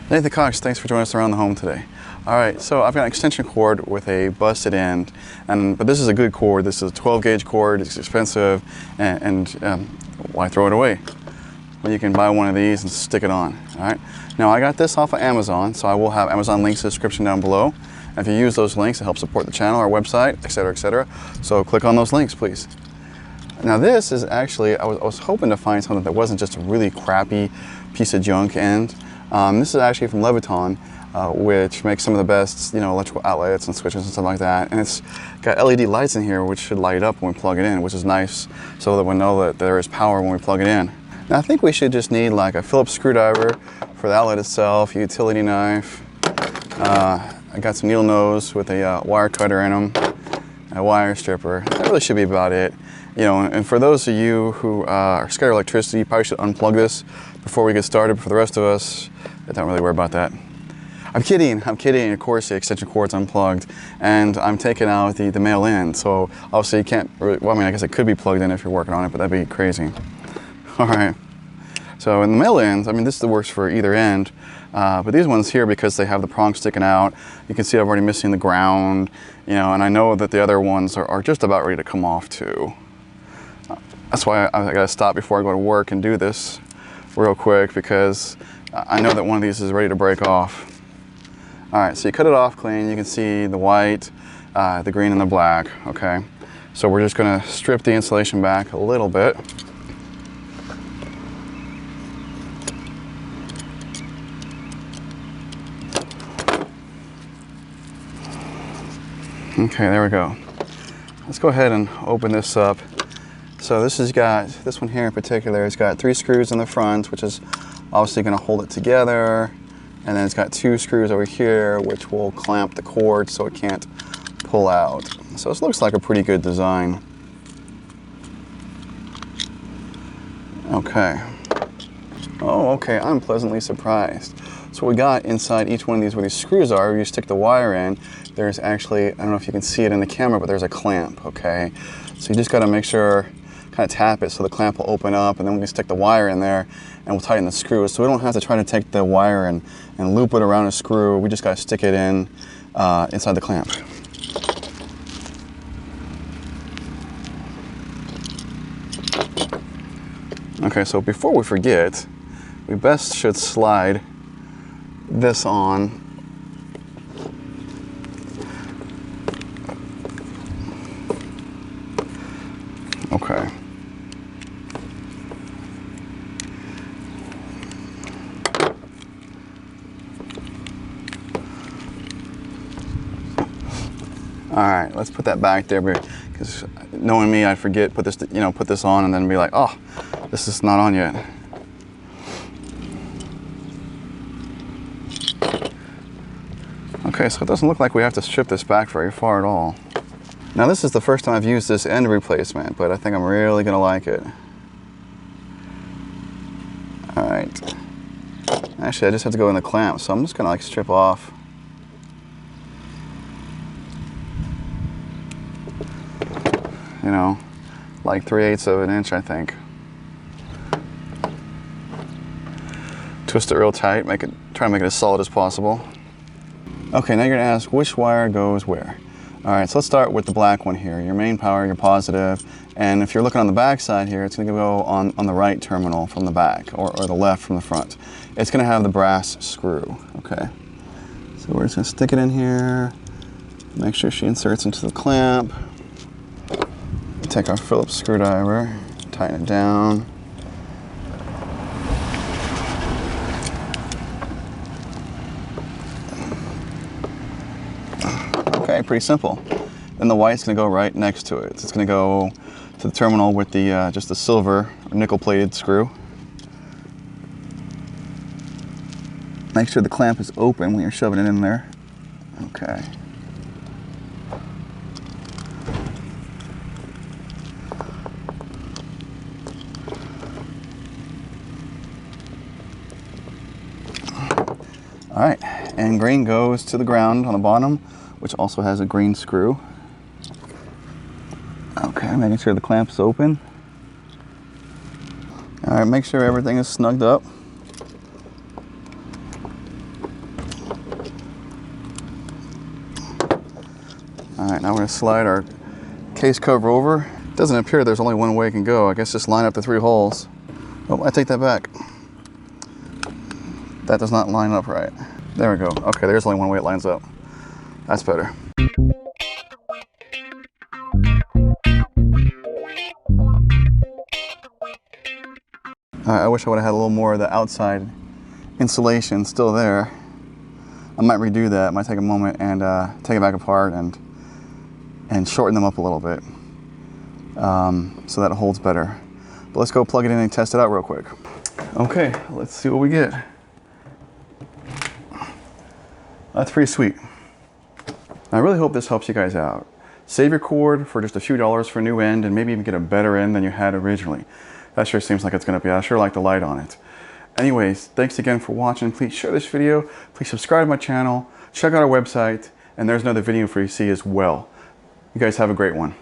Nathan Cox, thanks for joining us around the home today. All right, so I've got an extension cord with a busted end, but this is a good cord. This is a 12 gauge cord. It's expensive, and why throw it away? Well, you can buy one of these and stick it on. All right. Now I got this off of Amazon, so I will have Amazon links in the description down below. And if you use those links, it helps support the channel, our website, etc., etc. So click on those links, please. Now this is actually, I was hoping to find something that wasn't just a really crappy piece of junk end. This is actually from Leviton, which makes some of the best, electrical outlets and switches and stuff like that. And it's got LED lights in here, which should light up when we plug it in, which is nice, so that we know that there is power when we plug it in. Now I think we should just need like a Phillips screwdriver for the outlet itself, a utility knife. I got some needle nose with a wire cutter in them, a wire stripper. That really should be about it. And for those of you who are scared of electricity, you probably should unplug this before we get started. For the rest of us, don't really worry about that. I'm kidding. Of course, the extension cord's unplugged, and I'm taking out the male end. So obviously you can't really, well, I mean, I guess it could be plugged in if you're working on it, but that'd be crazy. All right. So in the male ends, I mean, this works for either end, but these ones here, because they have the prongs sticking out, you can see I'm already missing the ground, and I know that the other ones are just about ready to come off too. That's why I gotta stop before I go to work and do this real quick, because I know that one of these is ready to break off. All right, so you cut it off clean. You can see the white, the green, and the black, okay? So we're just gonna strip the insulation back a little bit. Okay, there we go. Let's go ahead and open this up. So this one here in particular, it's got 3 screws in the front, which is obviously going to hold it together. And then it's got 2 screws over here, which will clamp the cord so it can't pull out. So this looks like a pretty good design. Okay. Oh, okay, I'm pleasantly surprised. So what we got inside each one of these, where these screws are, where you stick the wire in, there's actually, I don't know if you can see it in the camera, but there's a clamp, okay? So you just gotta make sure, kind of tap it so the clamp will open up, and then we can stick the wire in there and we'll tighten the screws. So we don't have to try to take the wire and loop it around a screw. We just gotta stick it in inside the clamp. Okay, so before we forget, we best should slide this on. Okay. All right, let's put that back there, because knowing me, I'd forget, put this on and then be like, oh, this is not on yet. Okay, so it doesn't look like we have to strip this back very far at all. Now this is the first time I've used this end replacement, but I think I'm really gonna like it. All right. Actually, I just have to go in the clamp, so I'm just gonna strip off. Like 3/8 of an inch, I think. Twist it real tight, try to make it as solid as possible. Okay, now you're gonna ask which wire goes where. All right, so let's start with the black one here. Your main power, your positive, and if you're looking on the back side here, it's gonna go on the right terminal from the back, or the left from the front. It's gonna have the brass screw, okay? So we're just gonna stick it in here, make sure she inserts into the clamp. Take our Phillips screwdriver, tighten it down. Okay, pretty simple. Then the white's gonna go right next to it. It's gonna go to the terminal with the just the silver or nickel-plated screw. Make sure the clamp is open when you're shoving it in there. Okay. All right, and green goes to the ground on the bottom, which also has a green screw. Okay, making sure the clamp's open. All right, make sure everything is snugged up. All right, now we're gonna slide our case cover over. It doesn't appear there's only one way it can go. I guess just line up the 3 holes. Oh, I take that back. That does not line up right. There we go. Okay, there's only one way it lines up. That's better. I wish I would have had a little more of the outside insulation still there. I might redo that. I might take a moment and take it back apart and shorten them up a little bit so that it holds better. But let's go plug it in and test it out real quick. Okay, let's see what we get. That's pretty sweet. I really hope this helps you guys out. Save your cord for just a few dollars for a new end and maybe even get a better end than you had originally. That sure seems like it's going to be. I sure like the light on it. Anyways, thanks again for watching. Please share this video. Please subscribe to my channel. Check out our website. And there's another video for you to see as well. You guys have a great one.